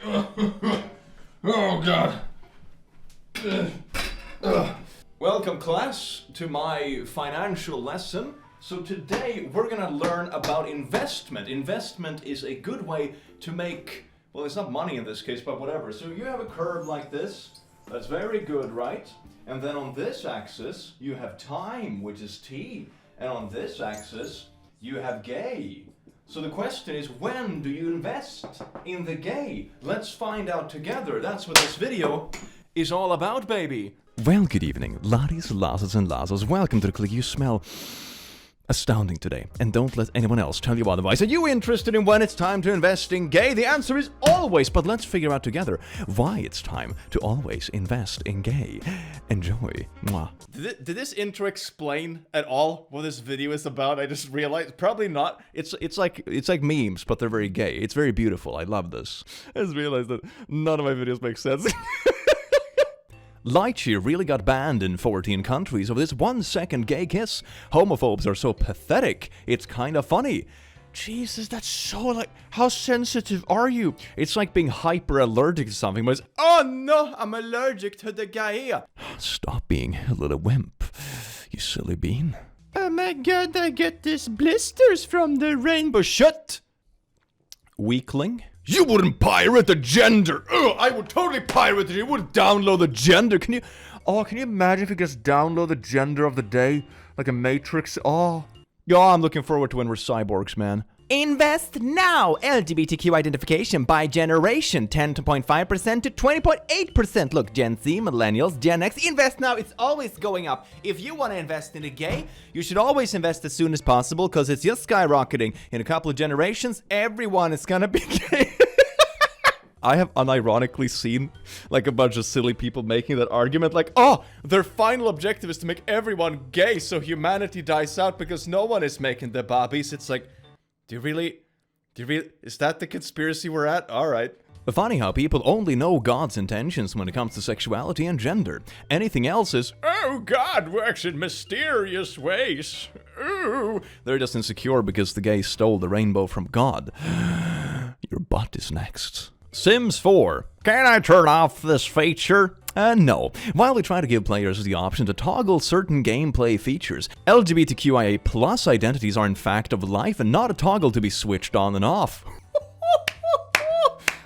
Oh God. Welcome class to my financial lesson. So today we're gonna learn about investment. Investment is a good way to make, well, it's not money in this case, but whatever. So you have a curve like this. That's very good, right? And then on this axis you have time, which is T. And on this axis you have gay. So the question is, when do you invest in the gay? Let's find out together. That's what this video is all about, baby. Well, good evening, laddies, lasses and lasses. Welcome to the click. You smell astounding today, and don't let anyone else tell you otherwise. Are you interested in when it's time to invest in gay? The answer is always, but let's figure out together why it's time to always invest in gay. Enjoy. Mwah. Did this intro explain at all what this video is about? I just realized, probably not. It's like memes, but they're very gay. It's very beautiful. I love this. I just realized that none of my videos make sense. Lightyear really got banned in 14 countries over this 1 second gay kiss. Homophobes are so pathetic, it's kinda funny. Jesus, that's so like, how sensitive are you? It's like being hyper allergic to something, but it's, oh no, I'm allergic to the gay. Stop being a little wimp, you silly bean. Oh my God, I get these blisters from the rainbow. Shut! Weakling? You wouldn't pirate the gender! Ugh, I would totally pirate it. You wouldn't download the gender. Can you imagine if you just download the gender of the day? Like a Matrix? Oh. Yeah, I'm looking forward to when we're cyborgs, man. Invest now! LGBTQ identification by generation, 10.5% to 20.8%. Look, Gen Z, Millennials, Gen X, invest now, it's always going up. If you want to invest in a gay, you should always invest as soon as possible, because it's just skyrocketing. In a couple of generations, everyone is gonna be gay. I have unironically seen like a bunch of silly people making that argument like, oh, their final objective is to make everyone gay so humanity dies out because no one is making the bobbies. It's like, do you really, is that the conspiracy we're at? Alright. Funny how people only know God's intentions when it comes to sexuality and gender. Anything else is, oh, God works in mysterious ways. Ooh. They're just insecure because the gays stole the rainbow from God. Your butt is next. Sims 4. Can I turn off this feature? No. While we try to give players the option to toggle certain gameplay features, LGBTQIA plus identities are in fact of life and not a toggle to be switched on and off.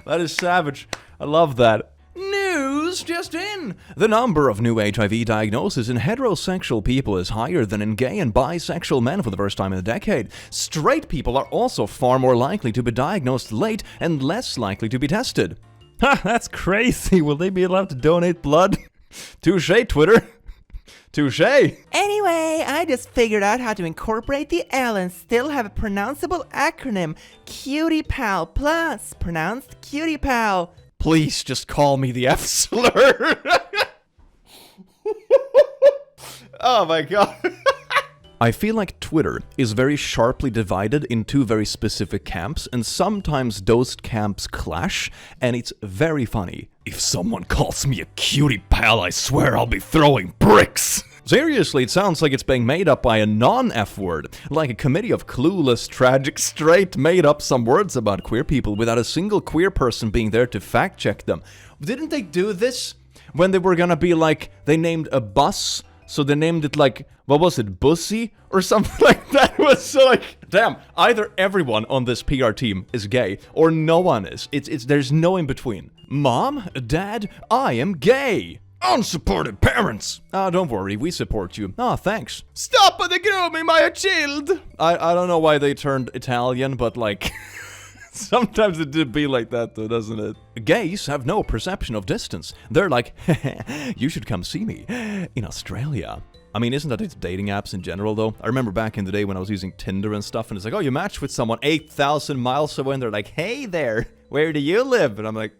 That is savage. I love that. News just in! The number of new HIV diagnoses in heterosexual people is higher than in gay and bisexual men for the first time in a decade. Straight people are also far more likely to be diagnosed late and less likely to be tested. Ha, that's crazy. Will they be allowed to donate blood? Touche, Twitter. Touche. Anyway, I just figured out how to incorporate the L and still have a pronounceable acronym. Cutie Pal Plus, pronounced Cutie Pal. Please just call me the F slur. Oh my God. I feel like Twitter is very sharply divided in two very specific camps, and sometimes those camps clash, and it's very funny. If someone calls me a cutie pal, I swear I'll be throwing bricks. Seriously, it sounds like it's being made up by a non-F word. Like a committee of clueless, tragic, straight made up some words about queer people without a single queer person being there to fact check them. Didn't they do this when they were gonna be like, they named a bus, so they named it like, what was it, Bussy? Or something like that. It was so like, damn, either everyone on this PR team is gay, or no one is. There's no in between. Mom, Dad, I am gay. Unsupported parents! Don't worry, we support you. Thanks. Stop the grooming my child! I don't know why they turned Italian, but like, sometimes it did be like that though, doesn't it? Gays have no perception of distance. They're like, you should come see me in Australia. I mean, isn't that it's dating apps in general though? I remember back in the day when I was using Tinder and stuff, and it's like, oh, you match with someone 8,000 miles away, and they're like, hey there, where do you live? And I'm like,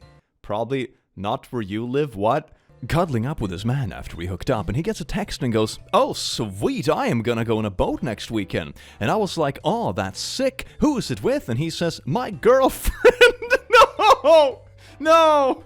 probably not where you live, what? Cuddling up with his man after we hooked up, and he gets a text and goes, oh, sweet, I am gonna go on a boat next weekend. And I was like, oh, that's sick. Who is it with? And he says, my girlfriend. No,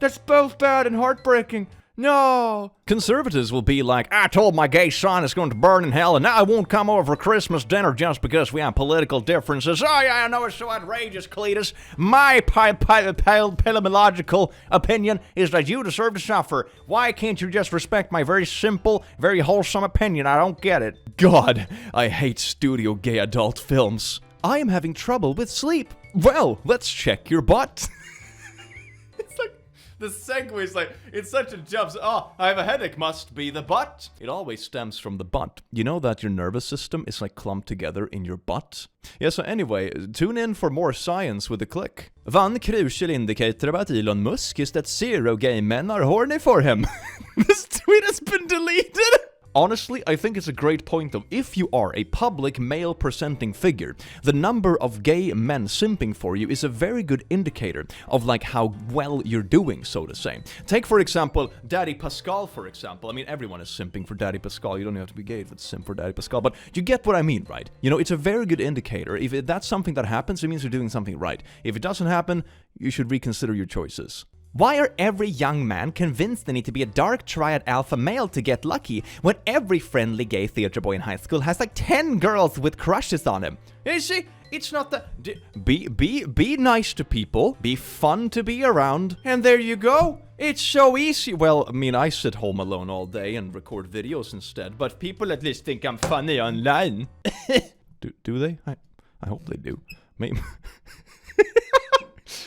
that's both bad and heartbreaking. No. Conservatives will be like, I told my gay son it's going to burn in hell, and now I won't come over for Christmas dinner just because we have political differences. Oh yeah, I know it's so outrageous, Cletus. My epidemiological opinion is that you deserve to suffer. Why can't you just respect my very simple, very wholesome opinion? I don't get it. God, I hate studio gay adult films. I am having trouble with sleep. Well, let's check your butt. The segue is like, it's such a jump. Oh, I have a headache, must be the butt. It always stems from the butt. You know that your nervous system is like clumped together in your butt? Yeah, so anyway, tune in for more science with a click. One crucial indicator about Elon Musk is that 0 gay men are horny for him. This tweet has been deleted. Honestly, I think it's a great point though. If you are a public male-presenting figure, the number of gay men simping for you is a very good indicator of like how well you're doing, so to say. Take for example, Daddy Pascal for example. I mean, everyone is simping for Daddy Pascal. You don't have to be gay to simp for Daddy Pascal, but you get what I mean, right? You know, it's a very good indicator. If that's something that happens, it means you're doing something right. If it doesn't happen, you should reconsider your choices. Why are every young man convinced they need to be a dark triad alpha male to get lucky when every friendly gay theater boy in high school has like 10 girls with crushes on him? You see, it's not the... Be nice to people, be fun to be around, and there you go. It's so easy. Well, I mean, I sit home alone all day and record videos instead, but people at least think I'm funny online. do they? I hope they do. Maybe...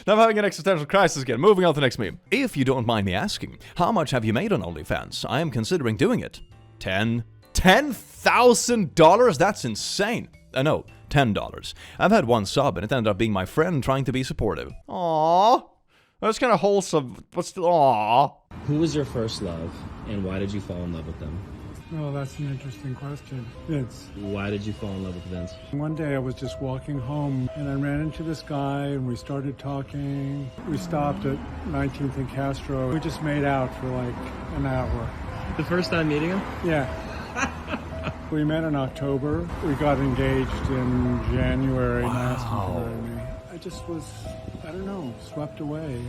Now I'm having an existential crisis again. Moving on to the next meme. If you don't mind me asking, how much have you made on OnlyFans? I am considering doing it. $10,000? That's insane. No, $10. I've had one sub and it ended up being my friend trying to be supportive. Aww. That's kind of wholesome, but still, aww. Who was your first love and why did you fall in love with them? Well, that's an interesting question. Vince. Why did you fall in love with Vince? One day I was just walking home and I ran into this guy and we started talking. We stopped at 19th and Castro. We just made out for like an hour. The first time meeting him? Yeah. We met in October. We got engaged in January. Wow. I just was, I don't know, swept away.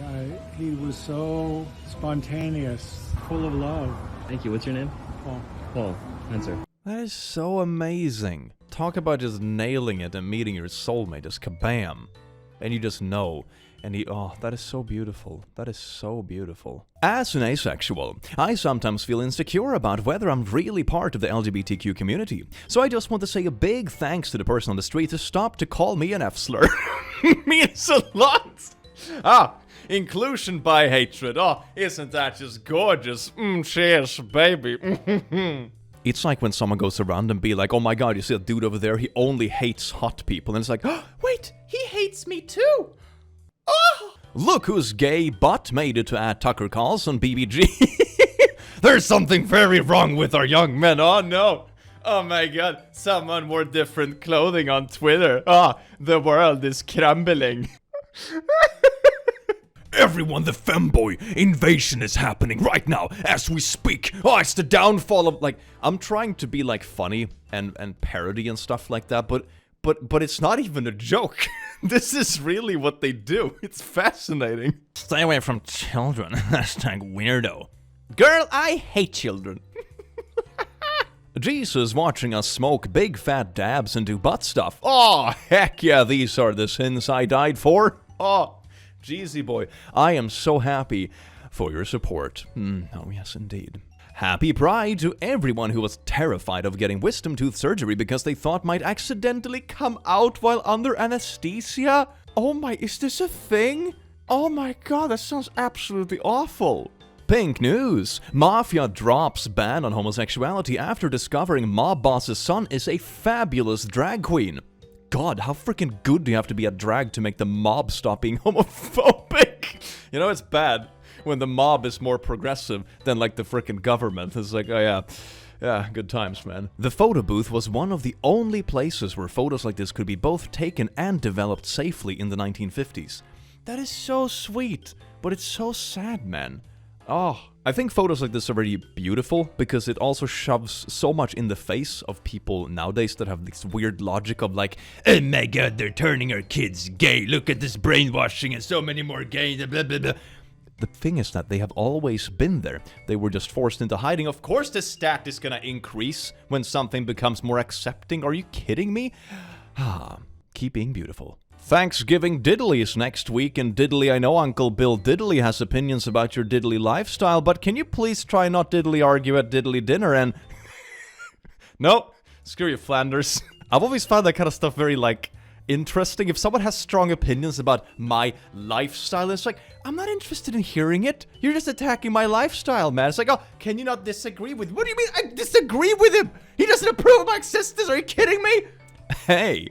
He was so spontaneous, full of love. Thank you. What's your name? Paul. Paul. Answer. That is so amazing. Talk about just nailing it and meeting your soulmate, just kabam. And you just know. And that is so beautiful. That is so beautiful. As an asexual, I sometimes feel insecure about whether I'm really part of the LGBTQ community. So I just want to say a big thanks to the person on the street to stop to call me an F-slur. Means a lot. Inclusion by hatred. Oh, isn't that just gorgeous? Cheers, baby. It's like when someone goes around and be like, oh my god, you see that dude over there? He only hates hot people. And it's like, oh, wait, he hates me too. Oh! Look who's gay but made it to add Tucker Carlson BBG. There's something very wrong with our young men. Oh no. Oh my god, someone wore different clothing on Twitter. The world is crumbling. Everyone, the femboy invasion is happening right now as we speak. It's the downfall of, like, I'm trying to be like funny and parody and stuff like that, but it's not even a joke. This is really what they do. It's fascinating. Stay away from children. #weirdo. Girl, I hate children. Jesus watching us smoke big fat dabs and do butt stuff. Oh, heck yeah, these are the sins I died for. Oh, Jeezy boy. I am so happy for your support. Oh, yes, indeed. Happy Pride to everyone who was terrified of getting wisdom tooth surgery because they thought might accidentally come out while under anesthesia. Oh my, is this a thing? Oh my god, that sounds absolutely awful. Pink news. Mafia drops ban on homosexuality after discovering mob boss's son is a fabulous drag queen. God, how freaking good do you have to be at drag to make the mob stop being homophobic? You know, it's bad when the mob is more progressive than like the freaking government. It's like, oh yeah, good times, man. The photo booth was one of the only places where photos like this could be both taken and developed safely in the 1950s. That is so sweet, but it's so sad, man. Oh, I think photos like this are very beautiful because it also shoves so much in the face of people nowadays that have this weird logic of like, oh my god, they're turning our kids gay, look at this brainwashing and so many more gays, blah blah blah. The thing is that they have always been there. They were just forced into hiding. Of course the stat is gonna increase when something becomes more accepting. Are you kidding me? Keep being beautiful. Thanksgiving Diddly is next week, and Diddly, I know Uncle Bill Diddly has opinions about your Diddly lifestyle, but can you please try not Diddly argue at Diddly dinner and... No, screw you, Flanders. I've always found that kind of stuff very, like, interesting. If someone has strong opinions about my lifestyle, it's like, I'm not interested in hearing it. You're just attacking my lifestyle, man. It's like, oh, can you not disagree with... What do you mean I disagree with him? He doesn't approve of my existence. Are you kidding me? Hey,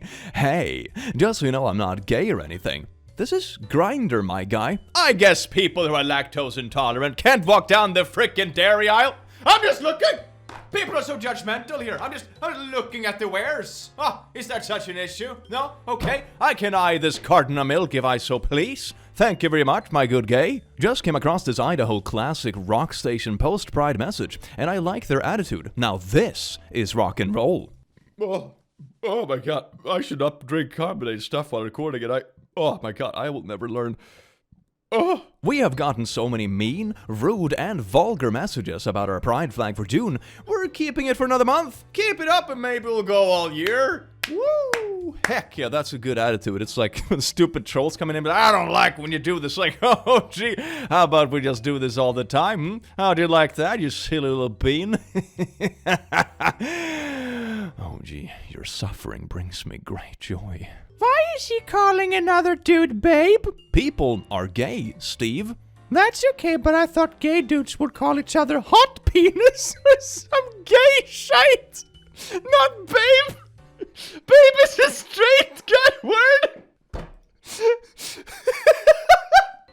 just so you know I'm not gay or anything. This is Grindr, my guy. I guess people who are lactose intolerant can't walk down the frickin' dairy aisle. I'm just looking. People are so judgmental here. I'm just looking at the wares. Oh, is that such an issue? No? Okay. I can eye this carton of milk if I so please. Thank you very much, my good gay. Just came across this Idaho classic rock station post-pride message, and I like their attitude. Now this is rock and roll. Oh my god, I should not drink carbonated stuff while recording it. Oh my god, I will never learn. We have gotten so many mean, rude, and vulgar messages about our pride flag for June. We're keeping it for another month. Keep it up and maybe we'll go all year. Woo! Heck yeah, that's a good attitude. It's like when stupid trolls come in, but I don't like when you do this. Like, oh gee, how about we just do this all the time? How do you like that, you silly little bean? Oh gee, your suffering brings me great joy. Why is he calling another dude babe? People are gay, Steve. That's okay, but I thought gay dudes would call each other hot penis or some gay shite. Not babe. Babe is a straight guy word.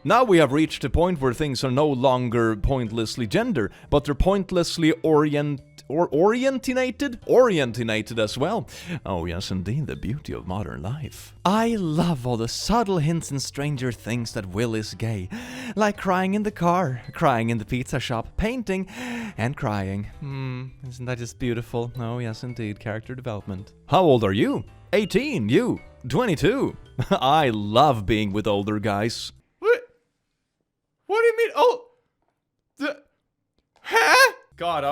Now we have reached a point where things are no longer pointlessly gender, but they're pointlessly orientinated as well. Oh yes, indeed, the beauty of modern life. I love all the subtle hints in Stranger Things that Will is gay. Like crying in the car, crying in the pizza shop, painting, and crying. Isn't that just beautiful? Oh yes, indeed, character development. How old are you? 18, you? 22? I love being with older guys. What do you mean? Oh, huh? God,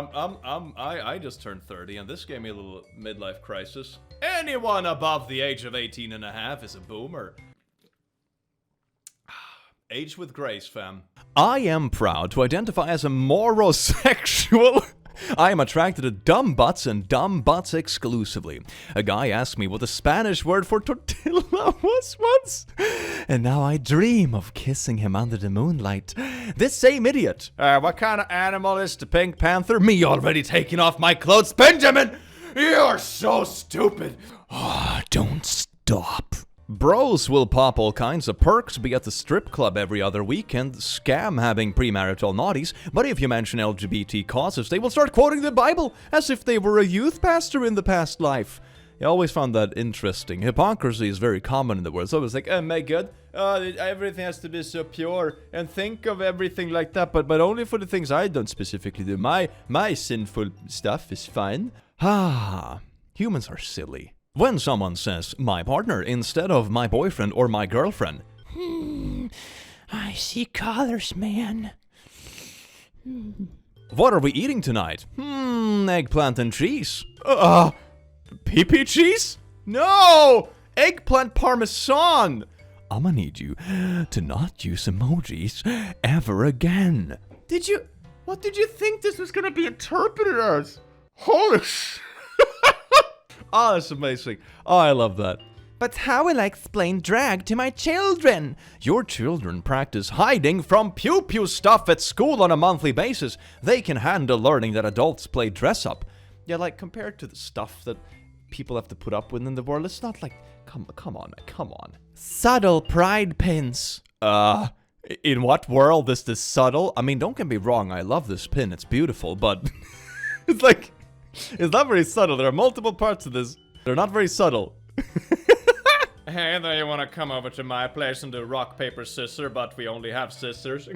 I just turned 30, and this gave me a little midlife crisis. Anyone above the age of 18 and a half is a boomer. Age with grace, fam. I am proud to identify as a morosexual. I am attracted to dumb butts and dumb butts exclusively. A guy asked me what the Spanish word for tortilla was once, and now I dream of kissing him under the moonlight. This same idiot. What kind of animal is the Pink Panther? Me already taking off my clothes. Benjamin, you're so stupid. Don't stop. Bros will pop all kinds of perks, be at the strip club every other weekend, scam having premarital naughties, but if you mention LGBT causes, they will start quoting the Bible as if they were a youth pastor in the past life. I always found that interesting. Hypocrisy is very common in the world, so it was like, oh my god, everything has to be so pure, and think of everything like that, but only for the things I don't specifically do. My sinful stuff is fine. Humans are silly. When someone says, my partner, instead of my boyfriend or my girlfriend. I see colors, man. What are we eating tonight? Eggplant and cheese. Pea cheese? No! Eggplant parmesan! I'ma need you to not use emojis ever again. What did you think this was gonna be interpreted as? Holy sh... Oh, that's amazing. Oh, I love that. But how will I explain drag to my children? Your children practice hiding from pew-pew stuff at school on a monthly basis. They can handle learning that adults play dress-up. Yeah, like, compared to the stuff that people have to put up with in the world, it's not like... Come on, man, come on. Subtle pride pins. In what world is this subtle? I mean, don't get me wrong, I love this pin, it's beautiful, but... it's like... It's not very subtle. There are multiple parts of this. They're not very subtle. Hey, there, you want to come over to my place and do rock, paper, scissors, but we only have scissors.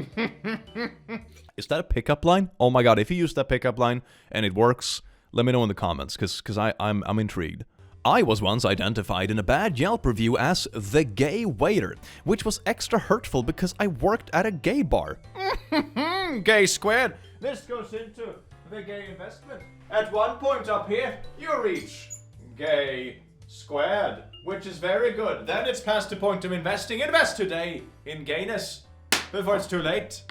Is that a pickup line? Oh my god, if you use that pickup line and it works, let me know in the comments, because I'm intrigued. I was once identified in a bad Yelp review as the gay waiter, which was extra hurtful because I worked at a gay bar. Gay squared. This goes into the gay investment. At one point up here, you reach gay squared, which is very good. Then it's past the point of investing. Invest today in gayness before it's too late.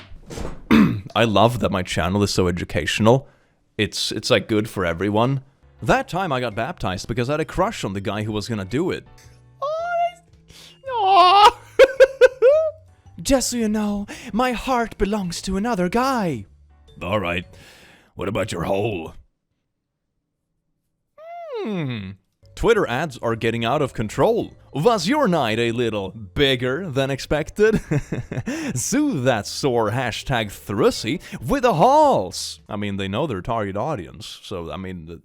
I love that my channel is so educational. It's like good for everyone. That time I got baptized because I had a crush on the guy who was gonna do it. Aww. Just so you know, my heart belongs to another guy. Alright, what about your hole? Twitter ads are getting out of control. Was your night a little bigger than expected? Soothe that sore hashtag Thrussy with the halls. I mean, they know their target audience, so I mean, the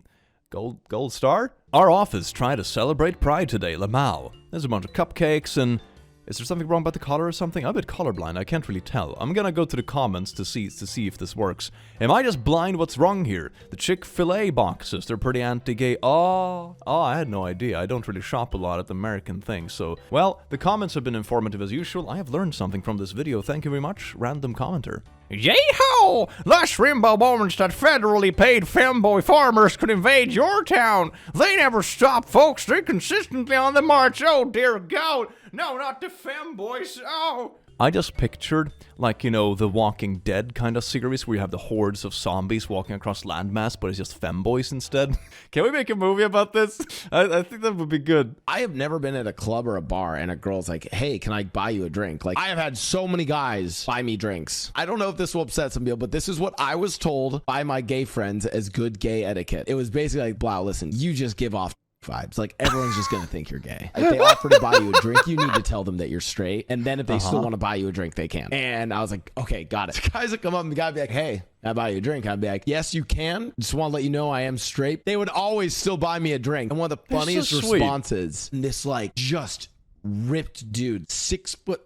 gold star? Our office tried to celebrate Pride today, Lamau. There's a bunch of cupcakes and... Is there something wrong about the color or something? I'm a bit colorblind, I can't really tell. I'm gonna go to the comments to see if this works. Am I just blind? What's wrong here? The Chick-fil-A boxes, they're pretty anti-gay. Oh, I had no idea. I don't really shop a lot at the American things, so... Well, the comments have been informative as usual. I have learned something from this video. Thank you very much, random commenter. Yay-ho! Less rainbow moments that federally paid femboy farmers could invade your town. They never stop, folks. They're consistently on the march. Oh, dear God. No, not the femboys. Oh. I just pictured, like, you know, the Walking Dead kind of series where you have the hordes of zombies walking across landmass, but it's just femboys instead. Can we make a movie about this? I think that would be good. I have never been at a club or a bar and a girl's like, hey, can I buy you a drink? Like, I have had so many guys buy me drinks. I don't know if this will upset some people, but this is what I was told by my gay friends as good gay etiquette. It was basically like, wow, listen, you just give off vibes. Like, everyone's just gonna think you're gay. If they offer to buy you a drink, you need to tell them that you're straight, and then if they still want to buy you a drink, they can. And I was like, okay, got it. Guys that come up and the guy would be like, hey, can I buy you a drink? I'd be like, yes, you can. Just want to let you know I am straight. They would always still buy me a drink. And one of the funniest responses, this like just ripped dude, 6'3"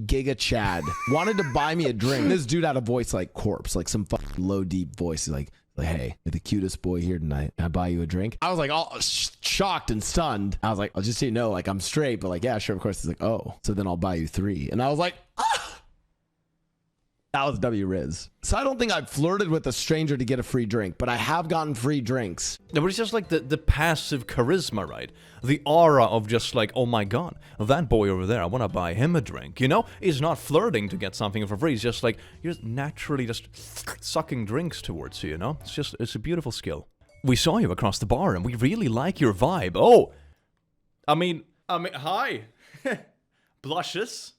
Giga Chad, wanted to buy me a drink. This dude had a voice like Corpse, like some fucking low deep voice. He's like, hey, you're the cutest boy here tonight. Can I buy you a drink? I was like all shocked and stunned. I was like, I'll just so you know, like, I'm straight, but like, yeah, sure, of course. He's like, oh, so then I'll buy you 3. And I was like, ah! That was W Riz. So I don't think I've flirted with a stranger to get a free drink, but I have gotten free drinks. But it's just like the passive charisma, right? The aura of just like, oh my god, that boy over there, I want to buy him a drink, you know? He's not flirting to get something for free. It's just like, you're just naturally just sucking drinks towards you, you know? It's a beautiful skill. We saw you across the bar and we really like your vibe. Oh! I mean, hi! Blushes?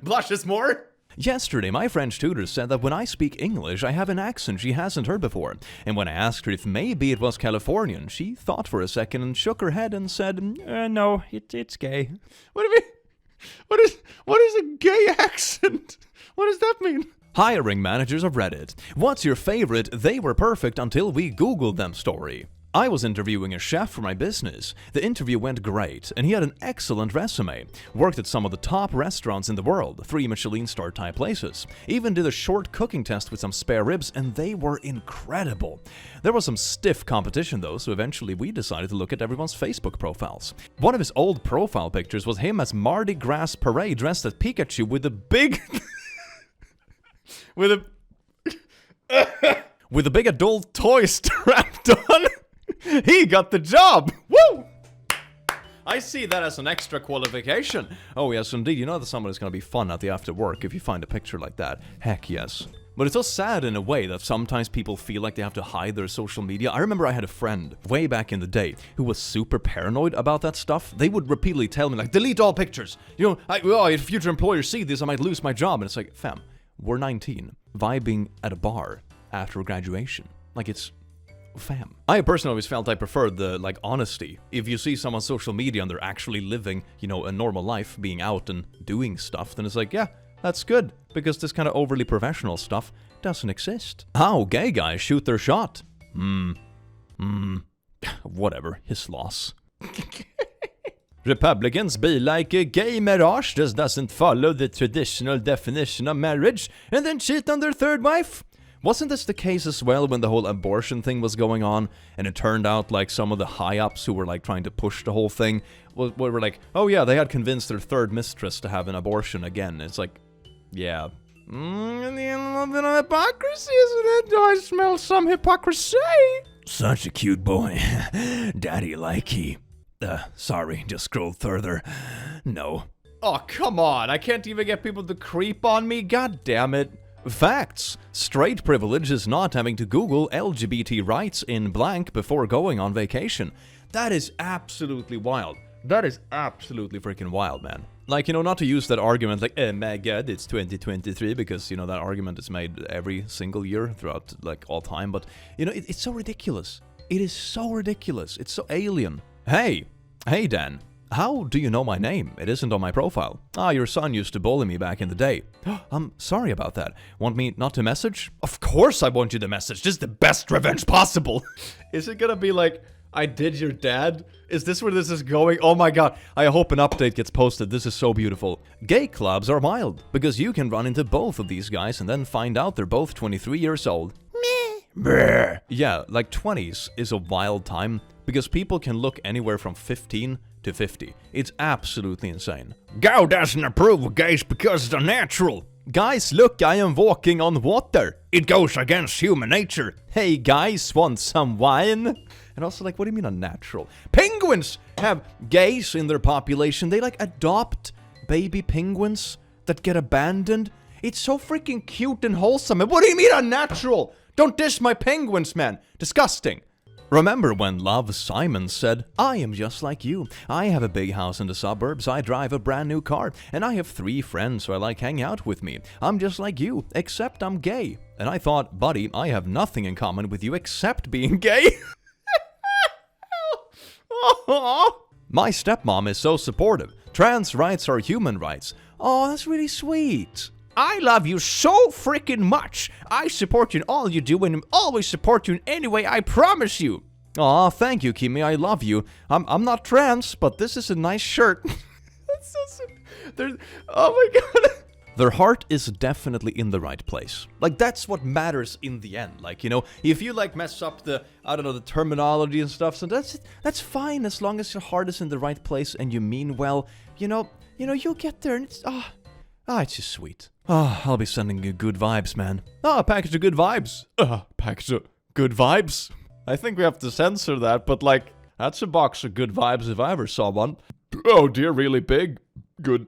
Blushes more? Yesterday, my French tutor said that when I speak English, I have an accent she hasn't heard before. And when I asked her if maybe it was Californian, she thought for a second and shook her head and said, no, it's gay. What do you mean? What is a gay accent? What does that mean? Hiring managers of Reddit. What's your favorite "they were perfect until we Googled them" story? I was interviewing a chef for my business. The interview went great, and he had an excellent resume. Worked at some of the top restaurants in the world, 3 Michelin star type places. Even did a short cooking test with some spare ribs, and they were incredible. There was some stiff competition though, so eventually we decided to look at everyone's Facebook profiles. One of his old profile pictures was him as Mardi Gras parade dressed as Pikachu with a big... with a big adult toy strapped on. He got the job! Woo! I see that as an extra qualification. Oh yes, indeed. You know that somebody's gonna be fun at the after work if you find a picture like that. Heck yes. But it's so sad in a way that sometimes people feel like they have to hide their social media. I remember I had a friend way back in the day who was super paranoid about that stuff. They would repeatedly tell me like, delete all pictures. You know, if future employers see this, I might lose my job. And it's like, fam, we're 19, vibing at a bar after graduation. Like, it's... fam. I personally always felt I preferred the, like, honesty. If you see someone on social media and they're actually living, you know, a normal life, being out and doing stuff, then it's like, yeah, that's good. Because this kind of overly professional stuff doesn't exist. How gay guys shoot their shot? Whatever, his loss. Republicans be like a gay marriage just doesn't follow the traditional definition of marriage and then cheat on their third wife. Wasn't this the case as well when the whole abortion thing was going on, and it turned out like some of the high-ups who were like trying to push the whole thing were like, oh yeah, they had convinced their third mistress to have an abortion again. It's like, yeah. A little bit of hypocrisy, isn't it? Do I smell some hypocrisy? Such a cute boy. Daddy likey. Sorry, just scroll further. No. Oh, come on. I can't even get people to creep on me. God damn it. Facts. Straight privilege is not having to Google LGBT rights in blank before going on vacation. That is absolutely wild. That is absolutely freaking wild, man. Like, you know, not to use that argument like, oh my god, it's 2023, because, you know, that argument is made every single year throughout, like, all time. But, you know, it's so ridiculous. It is so ridiculous. It's so alien. Hey, Dan. How do you know my name? It isn't on my profile. Ah, your son used to bully me back in the day. I'm sorry about that. Want me not to message? Of course I want you to message. This is the best revenge possible. Is it gonna be like, I did your dad? Is this where this is going? Oh my god. I hope an update gets posted. This is so beautiful. Gay clubs are wild, because you can run into both of these guys and then find out they're both 23 years old. Meh. Yeah, like 20s is a wild time, because people can look anywhere from 15 to 50. It's absolutely insane. God doesn't approve of gays because they're natural. Guys, look, I am walking on water. It goes against human nature. Hey guys, want some wine? And also, like, what do you mean unnatural? Penguins have gays in their population. They, like, adopt baby penguins that get abandoned. It's so freaking cute and wholesome. And what do you mean unnatural? Don't dish my penguins, man. Disgusting. Remember when Love Simon said, I am just like you. I have a big house in the suburbs, I drive a brand new car, and I have 3 friends who I like hang out with me. I'm just like you, except I'm gay. And I thought, buddy, I have nothing in common with you except being gay. My stepmom is so supportive. Trans rights are human rights. Oh, that's really sweet. I love you so freaking much. I support you in all you do and always support you in any way, I promise you. Aw, thank you, Kimi, I love you. I'm not trans, but this is a nice shirt. That's so sweet. Oh my god. Their heart is definitely in the right place. Like, that's what matters in the end. Like, you know, if you, like, mess up the, I don't know, the terminology and stuff, so that's fine as long as your heart is in the right place and you mean well. You know, you'll get there and it's, it's just sweet. I'll be sending you good vibes, man. A package of good vibes. Package of good vibes. I think we have to censor that, but, like, that's a box of good vibes if I ever saw one. Oh dear, really big. Good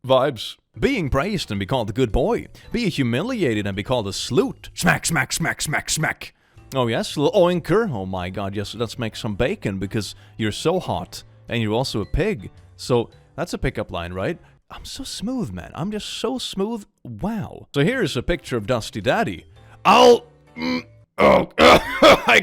vibes. Being praised and be called a good boy. Be humiliated and be called a sloot. Smack, smack, smack, smack, smack. Oh yes, little oinker. Oh my god, yes, let's make some bacon because you're so hot. And you're also a pig. So, that's a pickup line, right? I'm so smooth, man. I'm just so smooth. Wow. So here's a picture of Dusty Daddy. I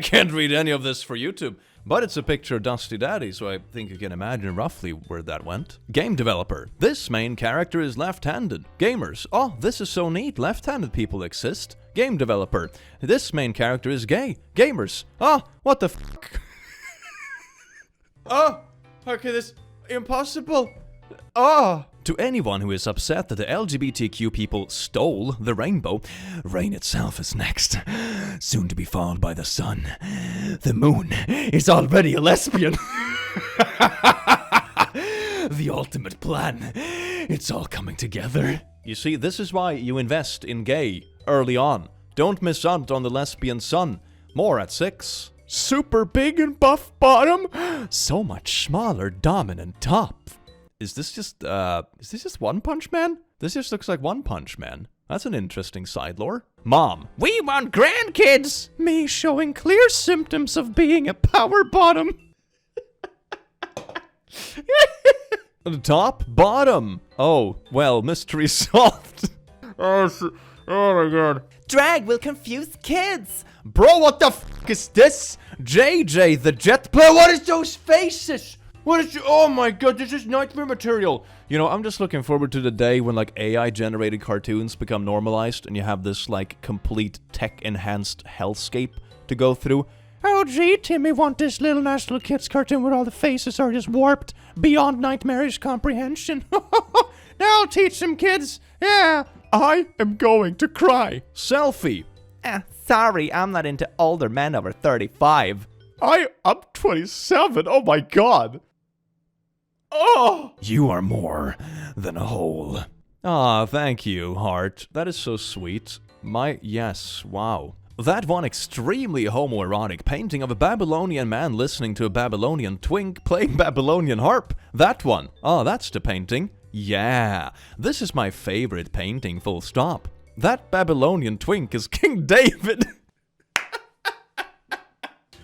can't read any of this for YouTube. But it's a picture of Dusty Daddy, so I think you can imagine roughly where that went. Game developer. This main character is left-handed. Gamers. Oh, this is so neat. Left-handed people exist. Game developer. This main character is gay. Gamers. Oh, what the fuck? Oh, okay, this impossible. Oh. To anyone who is upset that the LGBTQ people stole the rainbow, rain itself is next, soon to be followed by the sun. The moon is already a lesbian. The ultimate plan. It's all coming together. You see, this is why you invest in gay early on. Don't miss out on the lesbian sun. More at 6. Super big and buff bottom. So much smaller dominant top. Is this just One Punch Man? This just looks like One Punch Man. That's an interesting side lore. Mom. We want grandkids! Me showing clear symptoms of being a power bottom. The top? Bottom. Oh, well, mystery solved. Oh my god. Drag will confuse kids. Bro, what the fuck is this? JJ, the jet player? What is those faces? Oh my god, this is nightmare material. You know, I'm just looking forward to the day when, like, AI-generated cartoons become normalized and you have this, like, complete tech-enhanced hellscape to go through. Oh gee, Timmy, want this little nice little kid's cartoon where all the faces are just warped beyond nightmarish comprehension. Now I'll teach some kids. Yeah, I am going to cry. Selfie. Sorry, I'm not into older men over 35. I'm 27. Oh my god. Oh! You are more than a hole. Ah, thank you, heart. That is so sweet. Yes, wow. That one extremely homoerotic painting of a Babylonian man listening to a Babylonian twink playing Babylonian harp. That one. Oh, that's the painting. Yeah, this is my favorite painting, full stop. That Babylonian twink is King David.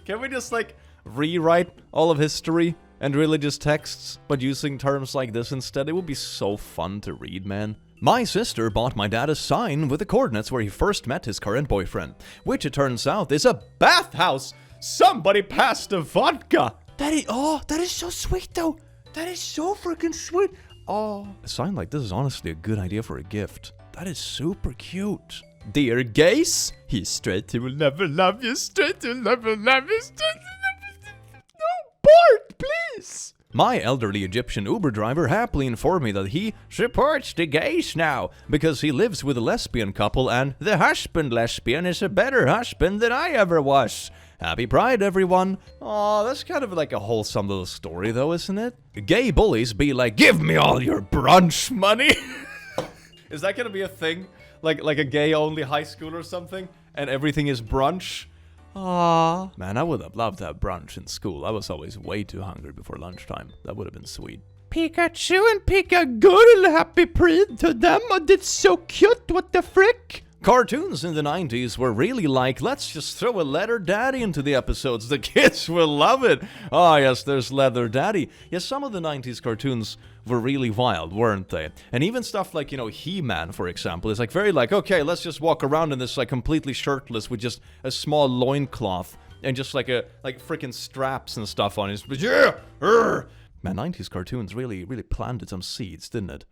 Can we just, like, rewrite all of history and religious texts, but using terms like this instead? It would be so fun to read, man. My sister bought my dad a sign with the coordinates where he first met his current boyfriend, which it turns out is a bathhouse. Somebody passed a vodka. That is so sweet, though. That is so freaking sweet. Oh. A sign like this is honestly a good idea for a gift. That is super cute. Dear gays, he's straight, he will never love you, straight, he'll never love you, straight, he'll never... No, Bart, please! My elderly Egyptian Uber driver happily informed me that he supports the gays now, because he lives with a lesbian couple and the husband lesbian is a better husband than I ever was. Happy Pride, everyone. Aw, that's kind of like a wholesome little story though, isn't it? Gay bullies be like, give me all your brunch money! Is that gonna be a thing? Like a gay-only high school or something? And everything is brunch? Aww. Man, I would have loved to have brunch in school. I was always way too hungry before lunchtime. That would have been sweet. Pikachu and Pikagirl, happy Pride to them. Oh, that's so cute, what the frick? Cartoons in the 90s were really like, let's just throw a Leather Daddy into the episodes. The kids will love it. Oh, yes, there's Leather Daddy. Yes, some of the 90s cartoons were really wild, weren't they? And even stuff like, you know, He-Man, for example, is like very like, okay, let's just walk around in this like completely shirtless with just a small loincloth and just like freaking straps and stuff on it. But yeah! Man, 90s cartoons really planted some seeds, didn't it?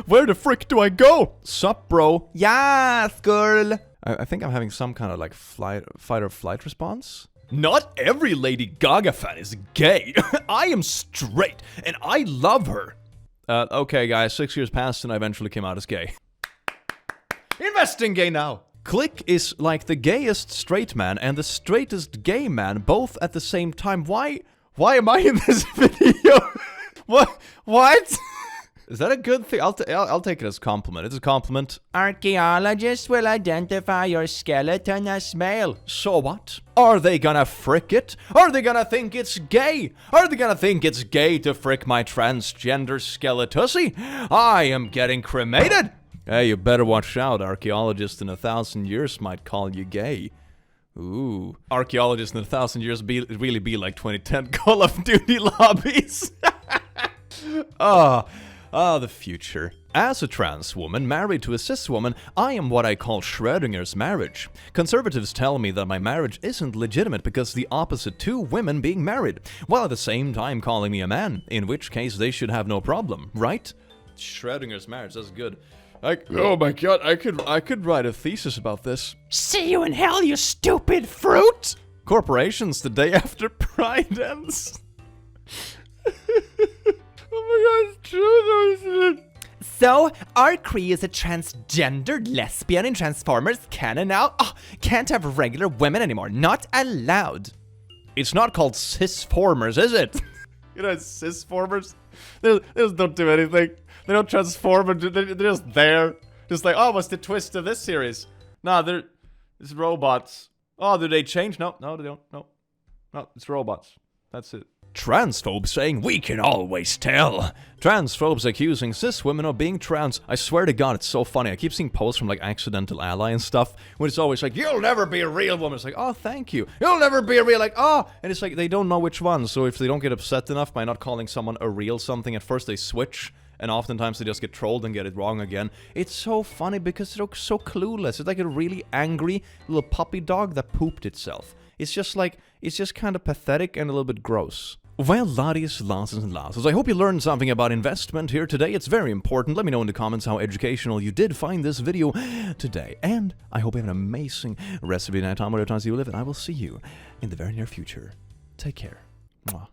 Where the frick do I go? Sup, bro? Yes, girl. I think I'm having some kind of like fight or flight response. Not every Lady Gaga fan is gay. I am straight, and I love her. Okay, guys, 6 years passed, and I eventually came out as gay. Investing gay now. Click is like the gayest straight man and the straightest gay man, both at the same time. Why am I in this video? What? Is that a good thing? I'll take it as a compliment. It's a compliment. Archaeologists will identify your skeleton as male. So what? Are they gonna frick it? Are they gonna think it's gay? Are they gonna think it's gay to frick my transgender skeletussy? I am getting cremated! Hey, you better watch out. Archaeologists in 1,000 years might call you gay. Ooh. Archaeologists in 1,000 years really be like 2010 Call of Duty lobbies. The future. As a trans woman married to a cis woman, I am what I call Schrödinger's marriage. Conservatives tell me that my marriage isn't legitimate because the opposite two women being married, while at the same time calling me a man, in which case they should have no problem, right? Schrödinger's marriage, that's good. Oh my god, I could write a thesis about this. See you in hell, you stupid fruit! Corporations the day after Pride ends. Oh my god, it's true though, isn't it? So, Arcree is a transgendered lesbian in Transformers canon now? Oh, can't have regular women anymore. Not allowed. It's not called cisformers, is it? You know, cisformers? They just don't do anything. They don't transform, they're just there. Just like, oh, what's the twist of this series? Nah, it's robots. Oh, do they change? No, they don't. No, it's robots. That's it. Transphobes saying, we can always tell. Transphobes accusing cis women of being trans. I swear to god, it's so funny. I keep seeing posts from like Accidental Ally and stuff, when it's always like, you'll never be a real woman. It's like, oh, thank you. You'll never be a real, like, oh. And it's like, they don't know which one. So if they don't get upset enough by not calling someone a real something, at first they switch. And oftentimes they just get trolled and get it wrong again. It's so funny because they're so clueless. It's like a really angry little puppy dog that pooped itself. It's just kind of pathetic and a little bit gross. Well, laddies, lasses, and lasses, I hope you learned something about investment here today. It's very important. Let me know in the comments how educational you did find this video today. And I hope you have an amazing rest of your night, time, whatever times you live, and I will see you in the very near future. Take care. Mwah.